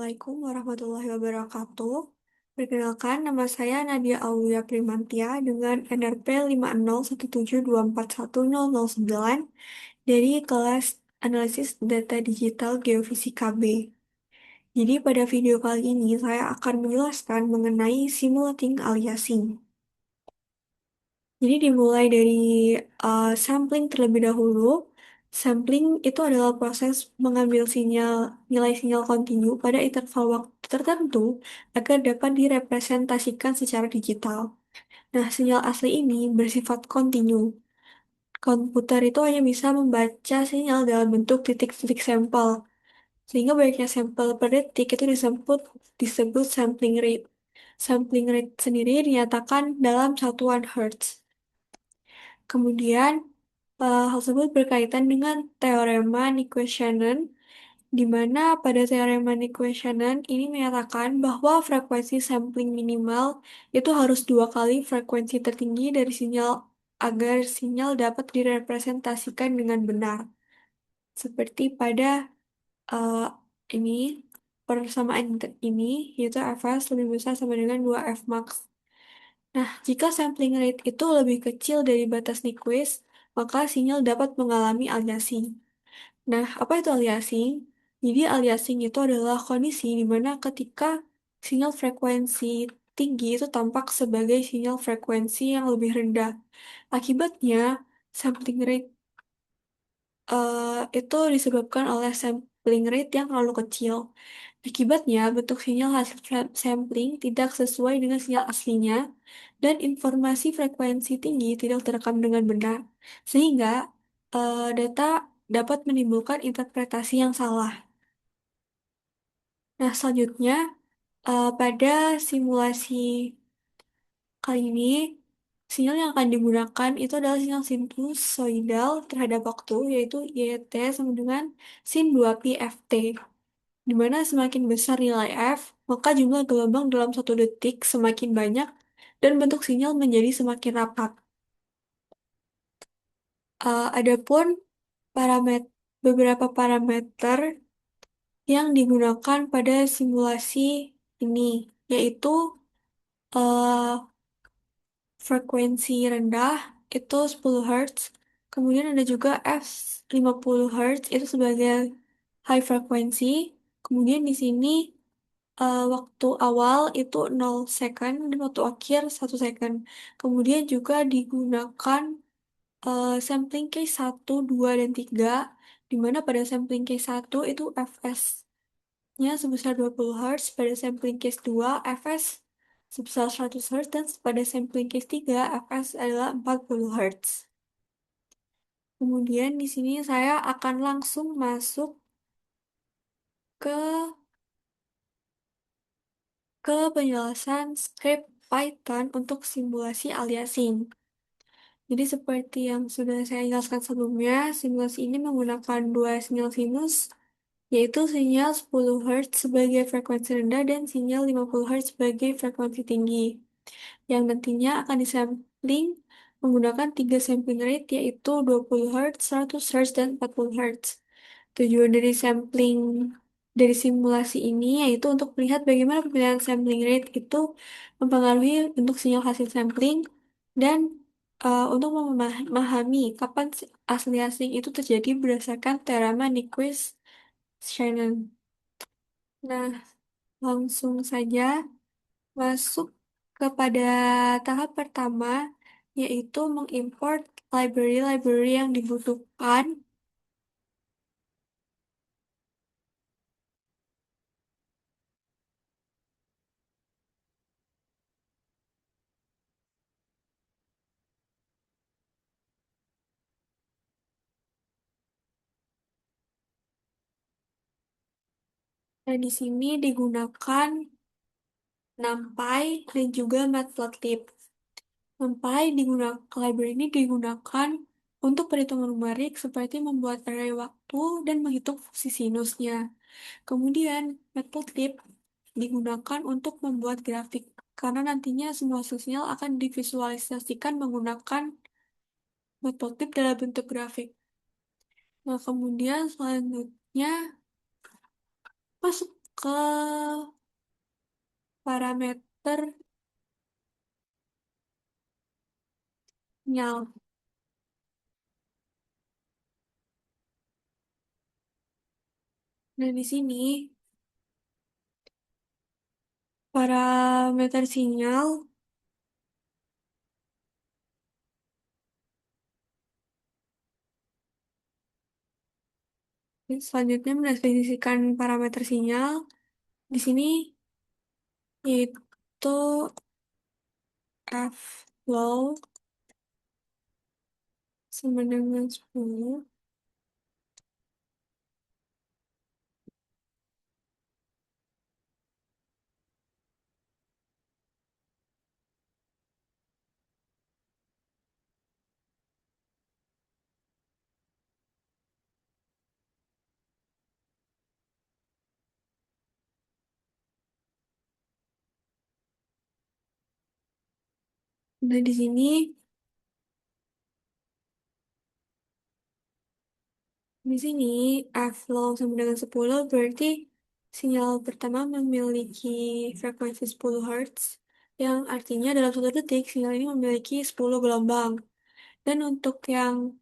Assalamualaikum warahmatullahi wabarakatuh. Perkenalkan, nama saya Nadia Aulia Primantia dengan NRP 50172410009 dari kelas Analisis Data Digital Geofisika B. Jadi pada video kali ini saya akan menjelaskan mengenai simulating aliasing. Jadi dimulai dari sampling terlebih dahulu. Sampling itu adalah proses mengambil nilai sinyal kontinu pada interval waktu tertentu agar dapat direpresentasikan secara digital. Nah, sinyal asli ini bersifat kontinu. Komputer itu hanya bisa membaca sinyal dalam bentuk titik-titik sampel, sehingga banyaknya sampel per detik itu disebut sampling rate. Sampling rate sendiri dinyatakan dalam satuan Hertz. Kemudian, hal tersebut berkaitan dengan teorema Nicoya-Shannon, di mana pada teorema Nicoya-Shannon ini menyatakan bahwa frekuensi sampling minimal itu harus dua kali frekuensi tertinggi dari sinyal agar sinyal dapat direpresentasikan dengan benar. Seperti pada eh, ini, persamaan ini, yaitu Fs lebih besar sama dengan 2 Fmax. Nah, jika sampling rate itu lebih kecil dari batas Nyquist, maka sinyal dapat mengalami aliasing. Nah, apa itu aliasing? Jadi, aliasing itu adalah kondisi di mana ketika sinyal frekuensi tinggi itu tampak sebagai sinyal frekuensi yang lebih rendah. Akibatnya, sampling rate itu disebabkan oleh sampling rate yang terlalu kecil. Akibatnya, bentuk sinyal hasil sampling tidak sesuai dengan sinyal aslinya, dan informasi frekuensi tinggi tidak terekam dengan benar, sehingga data dapat menimbulkan interpretasi yang salah. Nah, selanjutnya, pada simulasi kali ini, sinyal yang akan digunakan itu adalah sinyal sinusoidal terhadap waktu, yaitu YT sama dengan sin 2pi FT. Di mana semakin besar nilai F, maka jumlah gelombang dalam 1 detik semakin banyak dan bentuk sinyal menjadi semakin rapat. Adapun beberapa parameter yang digunakan pada simulasi ini, yaitu eh, frekuensi rendah itu 10 Hz, kemudian ada juga F 50 Hz itu sebagai high frekuensi, kemudian di sini waktu awal itu 0 second dan waktu akhir 1 second. Kemudian juga digunakan sampling case 1, 2, dan 3, di mana pada sampling case 1 itu Fs-nya sebesar 20 Hz, pada sampling case 2 Fs sebesar 100 Hz, dan pada sampling case 3 Fs adalah 40 Hz. Kemudian di sini saya akan langsung masuk ke penjelasan script Python untuk simulasi aliasing. Jadi seperti yang sudah saya jelaskan sebelumnya, simulasi ini menggunakan dua sinyal sinus, yaitu sinyal 10 Hz sebagai frekuensi rendah dan sinyal 50 Hz sebagai frekuensi tinggi, yang nantinya akan disampling menggunakan 3 sampling rate, yaitu 20 Hz, 100 Hz, dan 40 Hz. Tujuan dari simulasi ini yaitu untuk melihat bagaimana pemilihan sampling rate itu mempengaruhi bentuk sinyal hasil sampling, dan untuk memahami kapan asli asing itu terjadi berdasarkan teorema Nyquist-Shannon. Nah, langsung saja masuk kepada tahap pertama, yaitu mengimport library-library yang dibutuhkan. Dan di sini digunakan NumPy dan juga Matplotlib. Library ini digunakan untuk perhitungan numerik seperti membuat array waktu dan menghitung fungsi sinusnya. Kemudian, Matplotlib digunakan untuk membuat grafik, karena nantinya semua sinyal akan divisualisasikan menggunakan Matplotlib dalam bentuk grafik. Nah, kemudian selanjutnya masuk ke parameter sinyal. Nah, di sini parameter sinyal selanjutnya mendefinisikan parameter sinyal. Di sini yaitu F low sama dengan 10. Nah, di sini F low sama dengan 10 berarti sinyal pertama memiliki frekuensi 10 Hz, yang artinya dalam 1 detik sinyal ini memiliki 10 gelombang. Dan untuk yang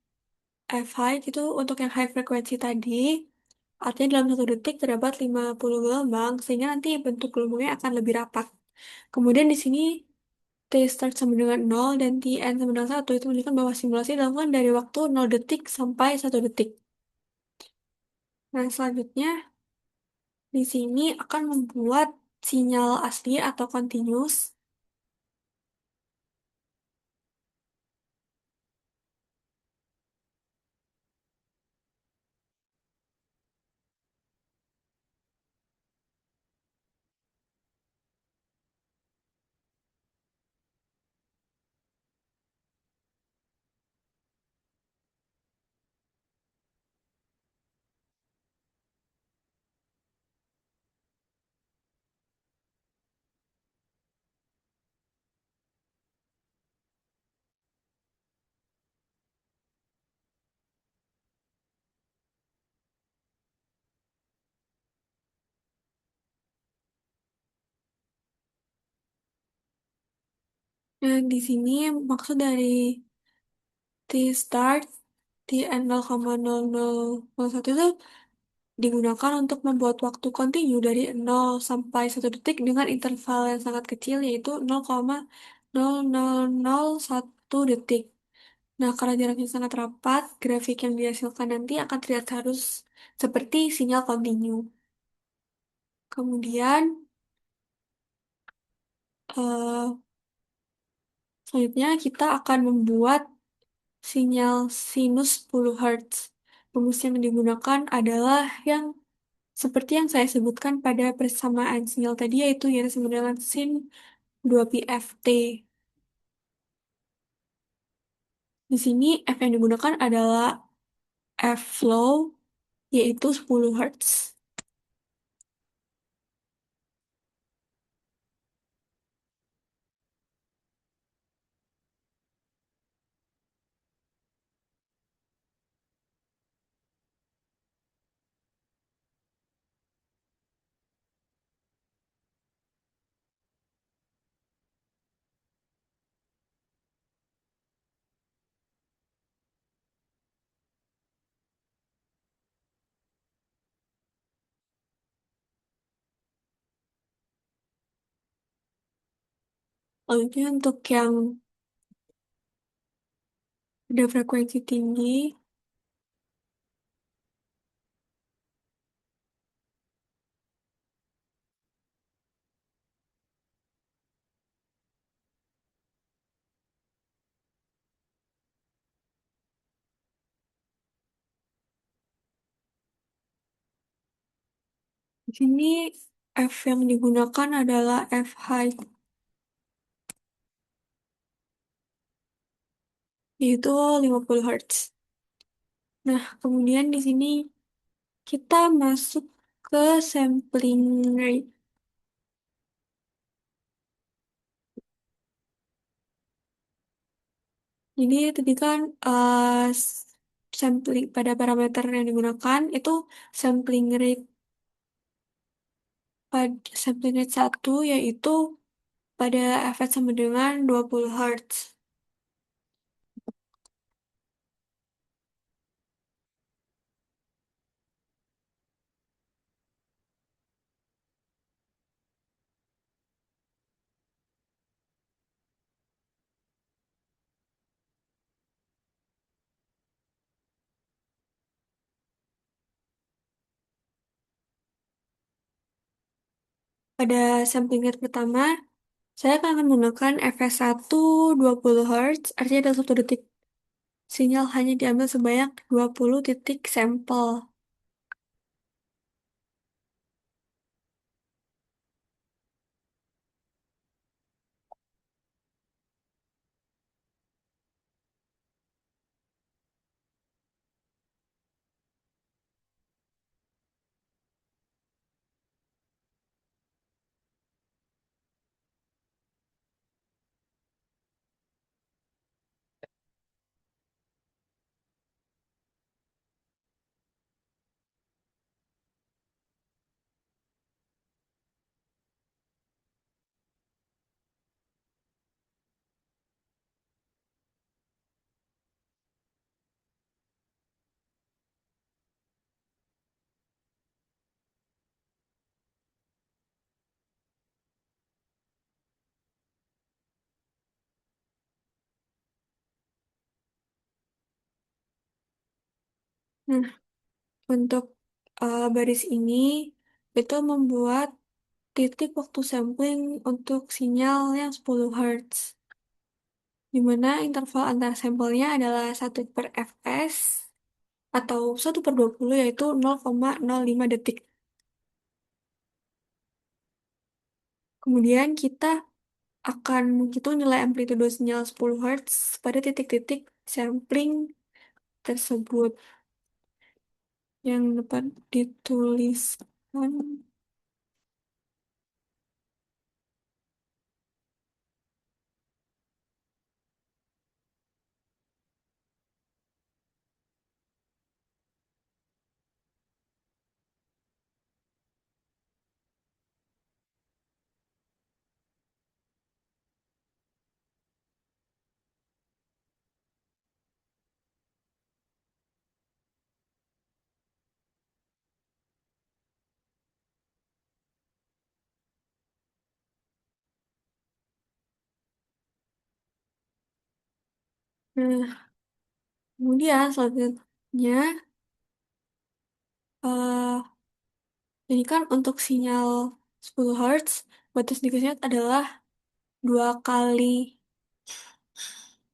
F high itu untuk yang high frekuensi tadi, artinya dalam 1 detik terdapat 50 gelombang, sehingga nanti bentuk gelombangnya akan lebih rapat. Kemudian di sini T start sama dengan 0 dan T end sama dengan 1 itu menunjukkan bahwa simulasi dilakukan dari waktu 0 detik sampai 1 detik. Nah, selanjutnya di sini akan membuat sinyal asli atau continuous. Nah, di sini maksud dari T start, T end 0,0001 itu digunakan untuk membuat waktu kontinu dari 0 sampai 1 detik dengan interval yang sangat kecil, yaitu 0,0001 detik. Nah, karena jaraknya sangat rapat, grafik yang dihasilkan nanti akan terlihat harus seperti sinyal kontinu. Kemudian, eh, selanjutnya kita akan membuat sinyal sinus 10 Hz. Rumus yang digunakan adalah yang seperti yang saya sebutkan pada persamaan sinyal tadi, yaitu sama dengan sin 2π/Ft. Di sini F yang digunakan adalah F flow, yaitu 10 Hz. Lalu untuk yang ada frekuensi tinggi, di sini F yang digunakan adalah F high, yaitu 50 Hz. Nah, kemudian di sini kita masuk ke sampling rate. Jadi tadi kan sampling pada parameter yang digunakan itu sampling rate pada sampling rate 1 yaitu pada fs sama dengan 20 Hz. Pada sampling rate pertama, saya akan menggunakan fs 1 20 Hz, artinya dalam 1 detik. Sinyal hanya diambil sebanyak 20 titik sampel. Nah, untuk baris ini, itu membuat titik waktu sampling untuk sinyal yang 10 Hz, di mana interval antara sampelnya adalah 1/fs atau 1/20, yaitu 0,05 detik. Kemudian kita akan menghitung nilai amplitudo sinyal 10 Hz pada titik-titik sampling tersebut yang dapat dituliskan. Nah, kemudian selanjutnya, eh ini kan untuk sinyal 10 Hz, batas dikasihnya adalah 2 kali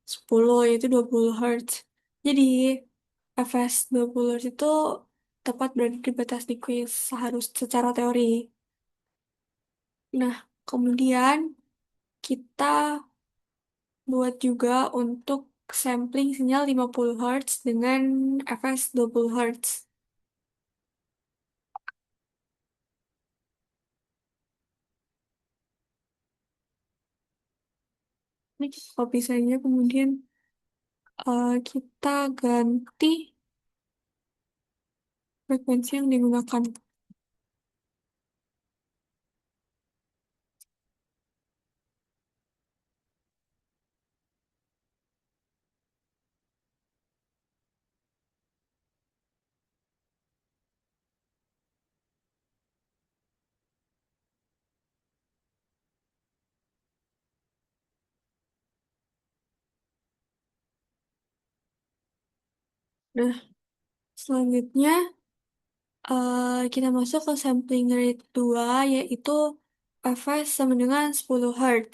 10, yaitu 20 Hz. Jadi, fs 20 Hz itu tepat berada di batas decrease seharus secara teori. Nah, kemudian kita buat juga untuk sampling sinyal 50 Hz dengan fs 20 Hz. Ini kalau misalnya kemudian kita ganti frekuensi yang digunakan. Nah, selanjutnya kita masuk ke sampling rate 2, yaitu fs sama dengan 10 Hz.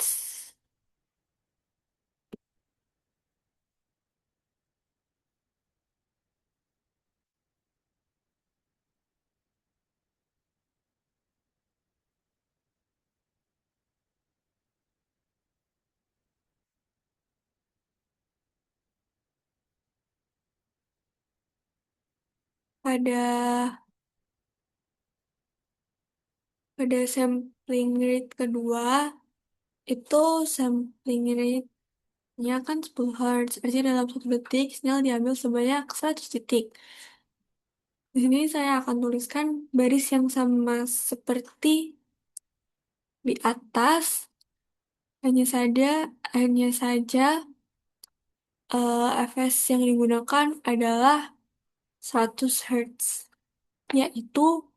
Pada pada sampling rate kedua, itu sampling rate-nya kan 10 Hz. Artinya dalam 1 detik, sinyal diambil sebanyak 100 titik. Di sini saya akan tuliskan baris yang sama seperti Di atas hanya saja fs yang digunakan adalah 100 Hz, yaitu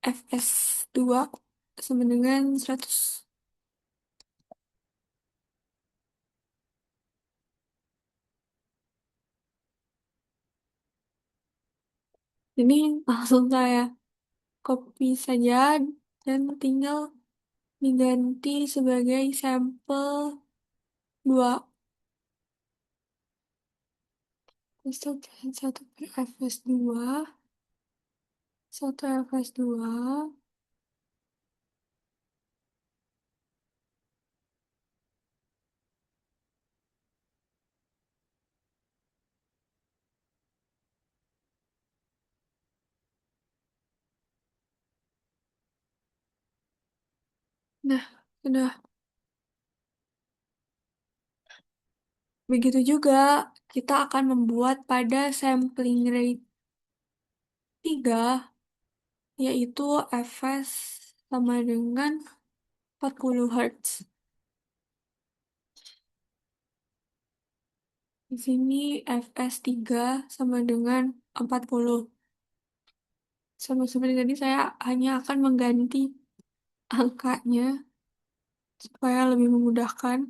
fs 2 sama dengan 100. Ini langsung saya copy saja dan tinggal diganti sebagai sampel 2. Satu, satu per fs 2, satu fs 2. Nah, sudah. Begitu juga kita akan membuat pada sampling rate 3, yaitu fs sama dengan 40 Hz. Di sini fs 3 sama dengan 40. Sama seperti tadi, saya hanya akan mengganti angkanya supaya lebih memudahkan.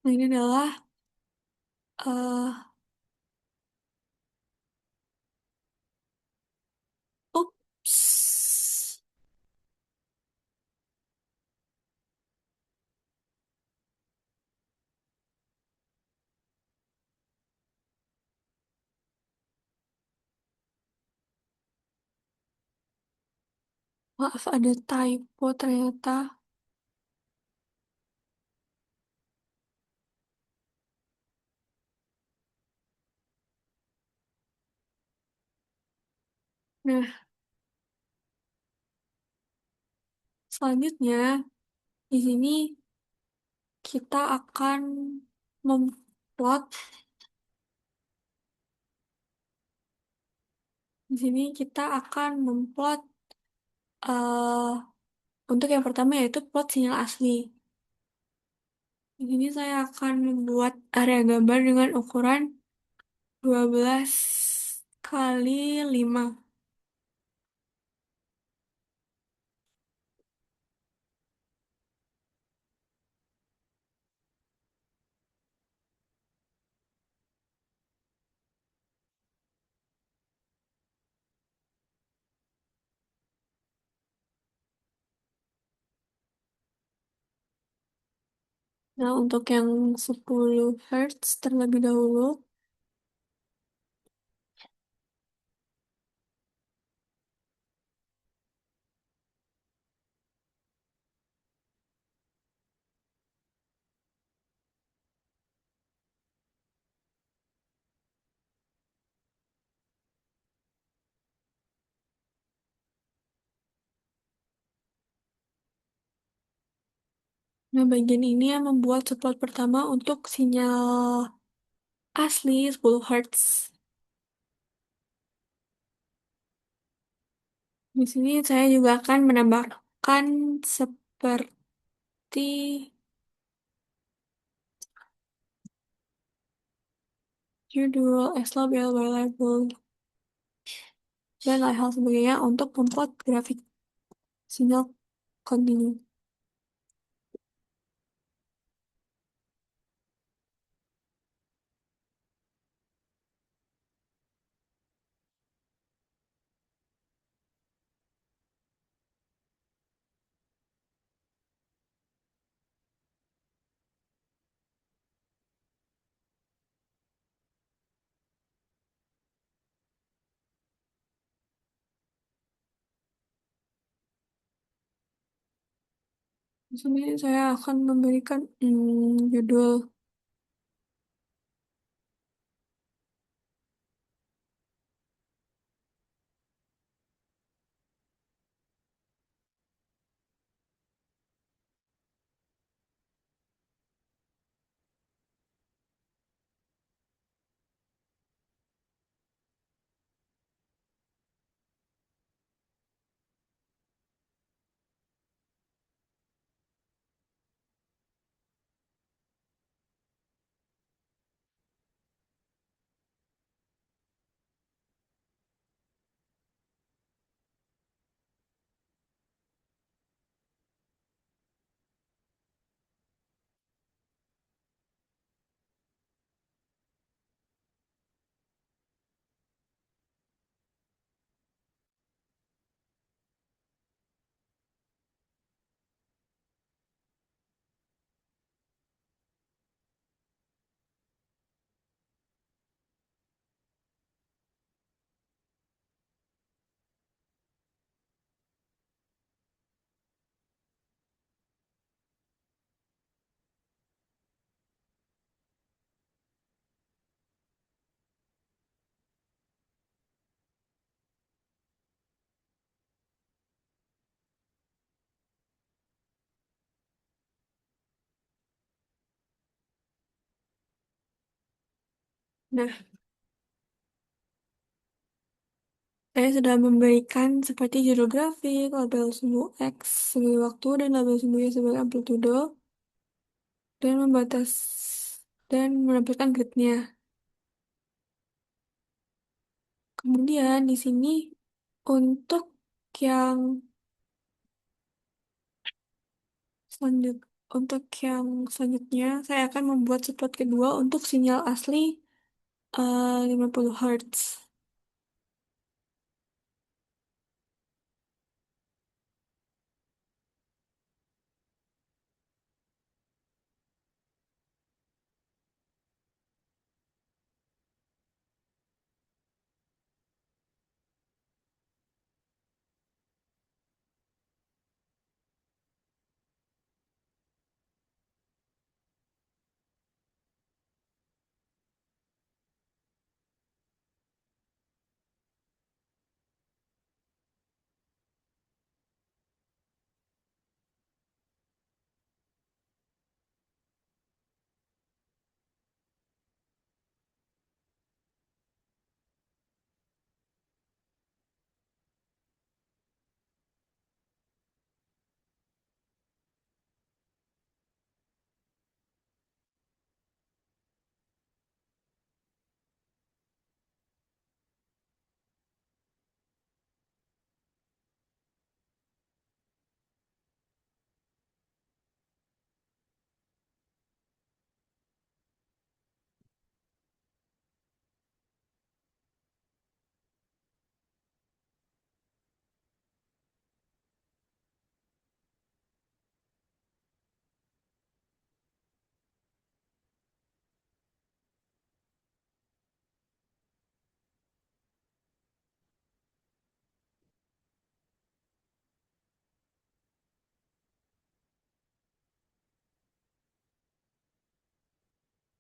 Nah, ini adalah eh ups. Maaf, ada typo ternyata. Nah, selanjutnya di sini kita akan memplot. Di sini kita akan memplot eh untuk yang pertama yaitu plot sinyal asli. Di sini saya akan membuat area gambar dengan ukuran 12 kali 5. Nah, untuk yang 10 Hz terlebih dahulu. Nah, bagian ini yang membuat subplot pertama untuk sinyal asli 10 Hz. Di sini saya juga akan menambahkan seperti judul, slab, label, dan lain hal sebagainya untuk membuat grafik sinyal kontinu. Di sini saya akan memberikan judul. Nah, saya sudah memberikan seperti judul grafik, label sumbu X sebagai waktu, dan label sumbu Y sebagai amplitudo, dan membatas dan menampilkan gridnya. Kemudian di sini untuk yang selanjut untuk yang selanjutnya saya akan membuat subplot kedua untuk sinyal asli 50 Hz.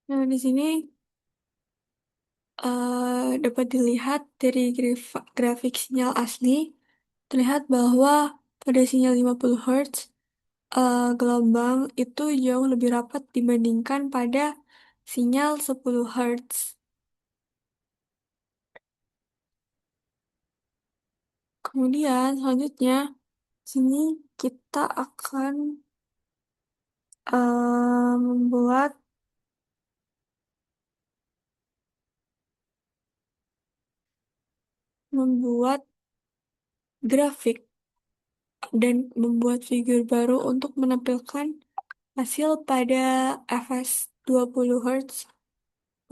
Nah, di sini dapat dilihat dari grafik sinyal asli, terlihat bahwa pada sinyal 50 Hz, gelombang itu jauh lebih rapat dibandingkan pada sinyal 10 Hz. Kemudian selanjutnya, sini kita akan membuat membuat grafik dan membuat figur baru untuk menampilkan hasil pada fs 20 Hz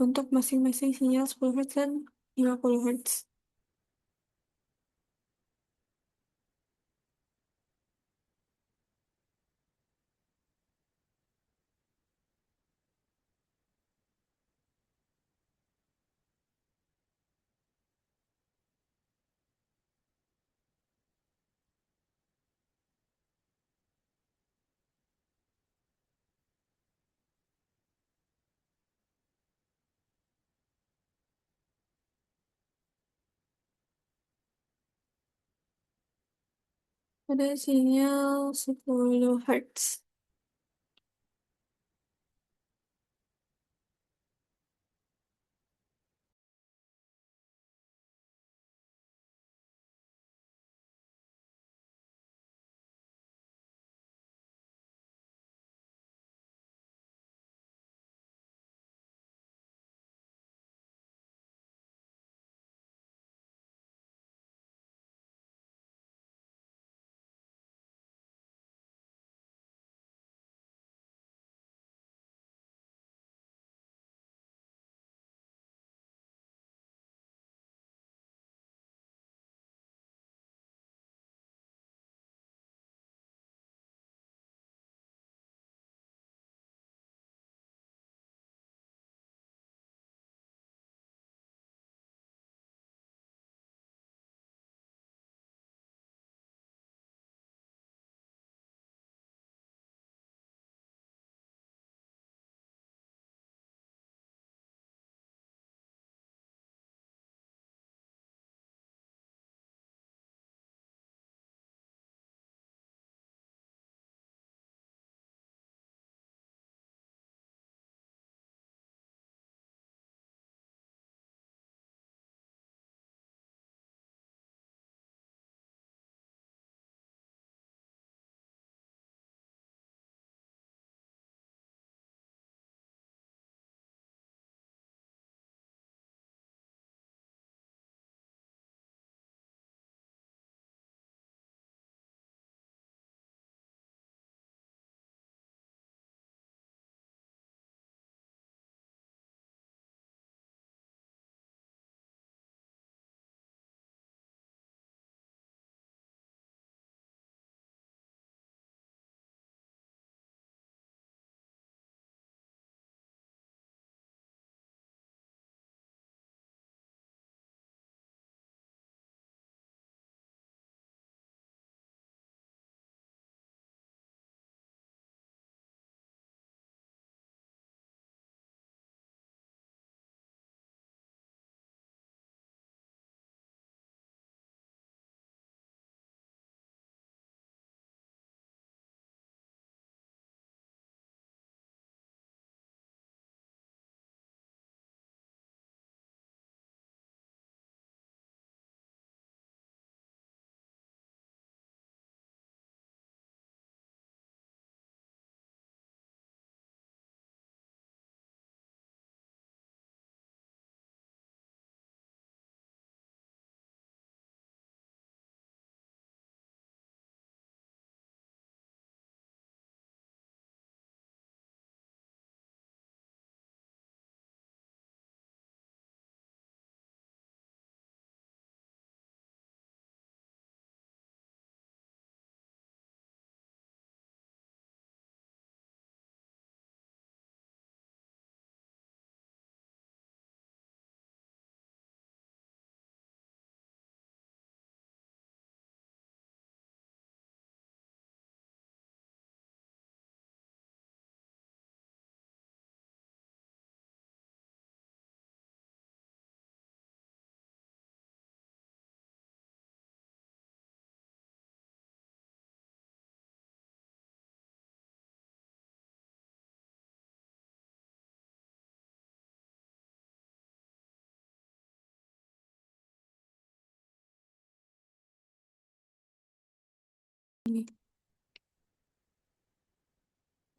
untuk masing-masing sinyal 10 Hz dan 50 Hz. Ada sinyal 10 Hz.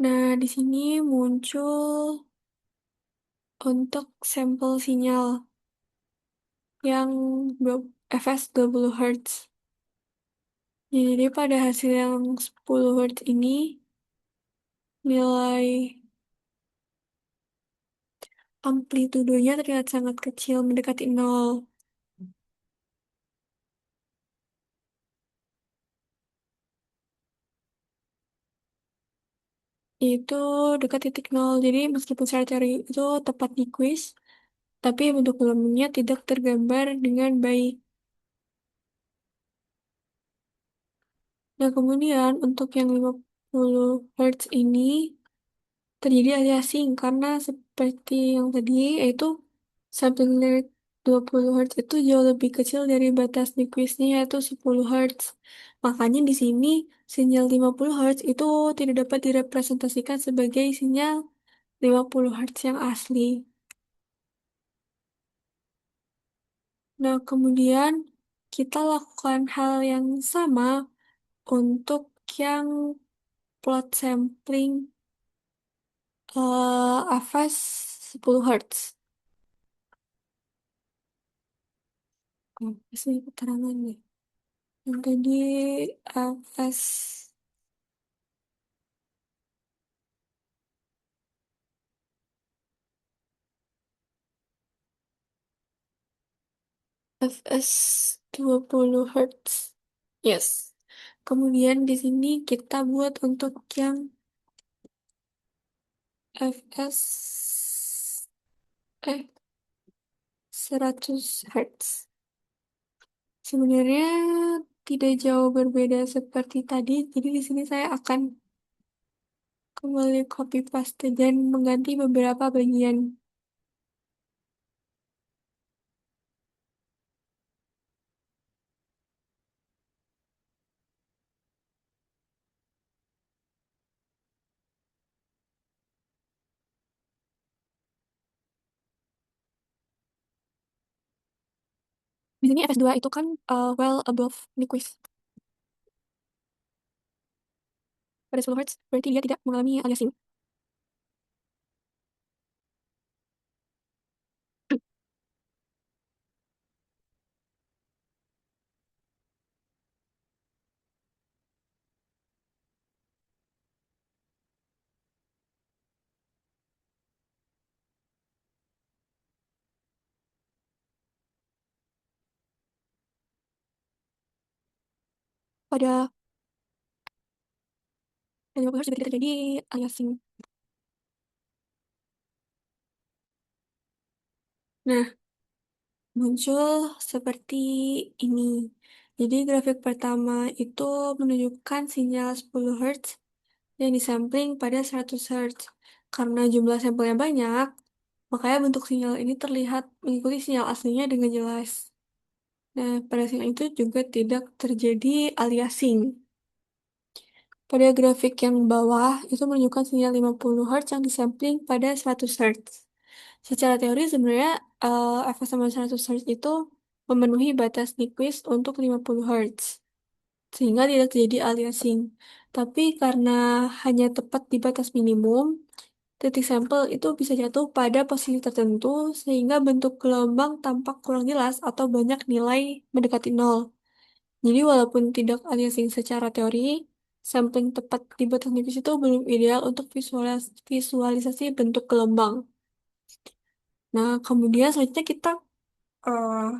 Nah, di sini muncul untuk sampel sinyal yang fs 20 Hz. Jadi pada hasil yang 10 Hz ini, nilai amplitudonya terlihat sangat kecil, mendekati nol. Itu dekat titik nol. Jadi meskipun secara teori itu tepat di kuis, tapi bentuk volumenya tidak tergambar dengan baik. Nah, kemudian untuk yang 50 Hz ini terjadi aliasing karena seperti yang tadi, yaitu sampling rate 20 Hz itu jauh lebih kecil dari batas Nyquistnya yaitu 10 Hz. Makanya di sini sinyal 50 Hz itu tidak dapat direpresentasikan sebagai sinyal 50 Hz yang asli. Nah, kemudian kita lakukan hal yang sama untuk yang plot sampling fs 10 Hz. Apa sih keterangannya? Yang tadi fs fs 20 Hz. Yes. Kemudian di sini kita buat untuk yang fs 100 Hz. Sebenarnya tidak jauh berbeda seperti tadi, jadi di sini saya akan kembali copy paste dan mengganti beberapa bagian. Di sini fs 2 itu kan well above Nyquist. Pada 10 Hz, berarti dia tidak mengalami aliasing. Pada 50 Hz juga tidak terjadi aliasing. Nah, muncul seperti ini. Jadi grafik pertama itu menunjukkan sinyal 10 Hz yang disampling pada 100 Hz. Karena jumlah sampelnya banyak, makanya bentuk sinyal ini terlihat mengikuti sinyal aslinya dengan jelas. Nah, pada sinyal itu juga tidak terjadi aliasing. Pada grafik yang bawah, itu menunjukkan sinyal 50 Hz yang disampling pada 100 Hz. Secara teori sebenarnya fs sama 100 Hz itu memenuhi batas Nyquist untuk 50 Hz, sehingga tidak terjadi aliasing. Tapi karena hanya tepat di batas minimum, titik sampel itu bisa jatuh pada posisi tertentu sehingga bentuk gelombang tampak kurang jelas atau banyak nilai mendekati nol. Jadi walaupun tidak aliasing secara teori, sampling tepat di batas nipis itu belum ideal untuk visualisasi bentuk gelombang. Nah, kemudian selanjutnya kita eh,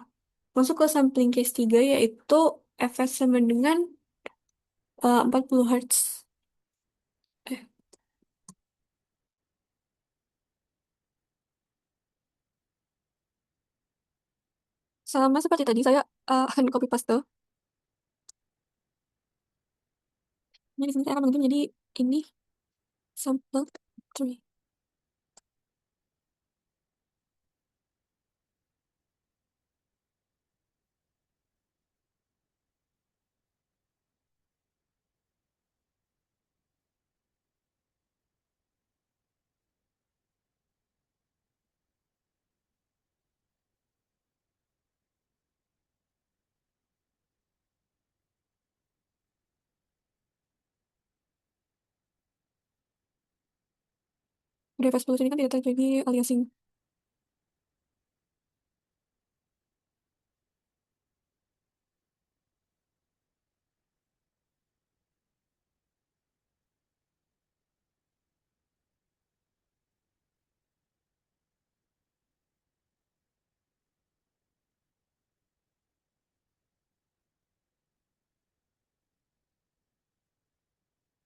masuk ke sampling case 3 yaitu fs sama dengan 40 Hz. Eh, Sama seperti tadi, saya akan copy paste. Jadi di sini saya akan mengganti menjadi ini sample 3. Di fs 10 ini kan tidak terjadi aliasing.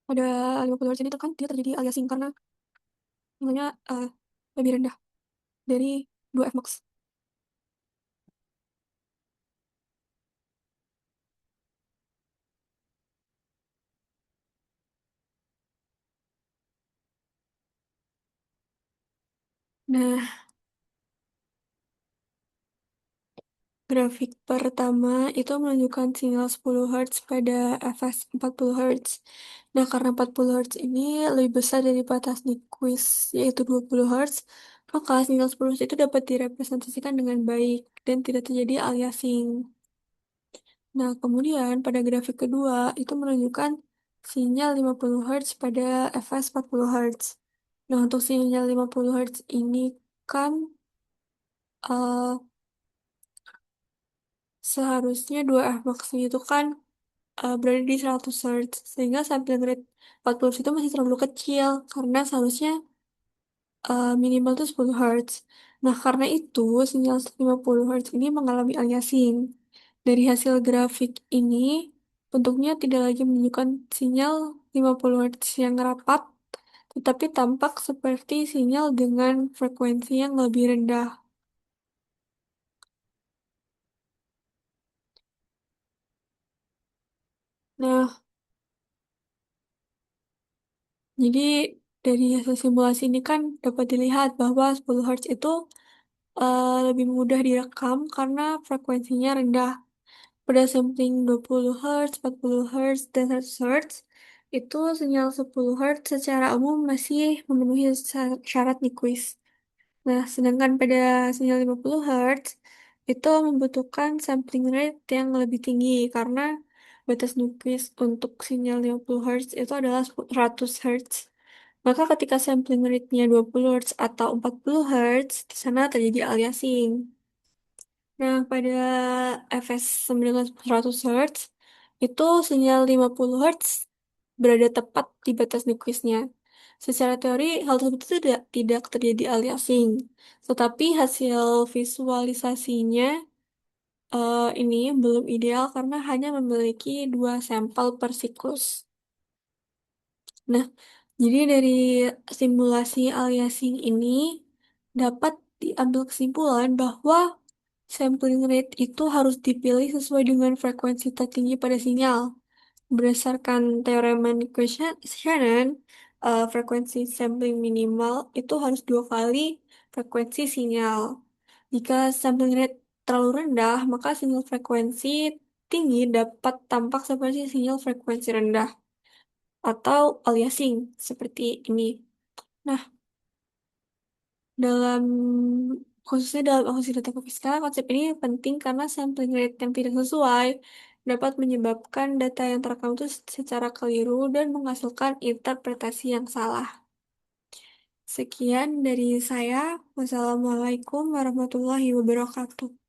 Pada 50 Hz ini kan dia terjadi aliasing karena nilainya lebih rendah dari 2 Fmax. Nah, Grafik pertama itu menunjukkan sinyal 10 Hz pada fs 40 Hz. Nah, karena 40 Hz ini lebih besar dari batas Nyquist, yaitu 20 Hz, maka sinyal 10 Hz itu dapat direpresentasikan dengan baik dan tidak terjadi aliasing. Nah, kemudian pada grafik kedua itu menunjukkan sinyal 50 Hz pada fs 40 Hz. Nah, untuk sinyal 50 Hz ini kan eh, seharusnya 2F max-nya itu kan berada di 100 Hz, sehingga sampling rate 40 Hz itu masih terlalu kecil, karena seharusnya minimal tuh 10 Hz. Nah, karena itu, sinyal 50 Hz ini mengalami aliasing. Dari hasil grafik ini, bentuknya tidak lagi menunjukkan sinyal 50 Hz yang rapat, tetapi tampak seperti sinyal dengan frekuensi yang lebih rendah. Nah, jadi dari hasil simulasi ini kan dapat dilihat bahwa 10 Hz itu lebih mudah direkam karena frekuensinya rendah. Pada sampling 20 Hz, 40 Hz, dan 100 Hz, itu sinyal 10 Hz secara umum masih memenuhi syarat Nyquist. Nah, sedangkan pada sinyal 50 Hz, itu membutuhkan sampling rate yang lebih tinggi karena batas Nyquist untuk sinyal 50 Hz itu adalah 100 Hz. Maka ketika sampling rate-nya 20 Hz atau 40 Hz, di sana terjadi aliasing. Nah, pada fs 100 Hz, itu sinyal 50 Hz berada tepat di batas Nyquist-nya. Secara teori, hal tersebut tidak terjadi aliasing. Tetapi hasil visualisasinya ini belum ideal karena hanya memiliki 2 sampel per siklus. Nah, jadi dari simulasi aliasing ini dapat diambil kesimpulan bahwa sampling rate itu harus dipilih sesuai dengan frekuensi tertinggi pada sinyal. Berdasarkan teorema Shannon, frekuensi sampling minimal itu harus 2 kali frekuensi sinyal. Jika sampling rate terlalu rendah, maka sinyal frekuensi tinggi dapat tampak seperti sinyal frekuensi rendah atau aliasing seperti ini. Nah, dalam khususnya dalam akuisisi data fiskal, konsep ini penting karena sampling rate yang tidak sesuai dapat menyebabkan data yang terekam itu secara keliru dan menghasilkan interpretasi yang salah. Sekian dari saya. Wassalamualaikum warahmatullahi wabarakatuh.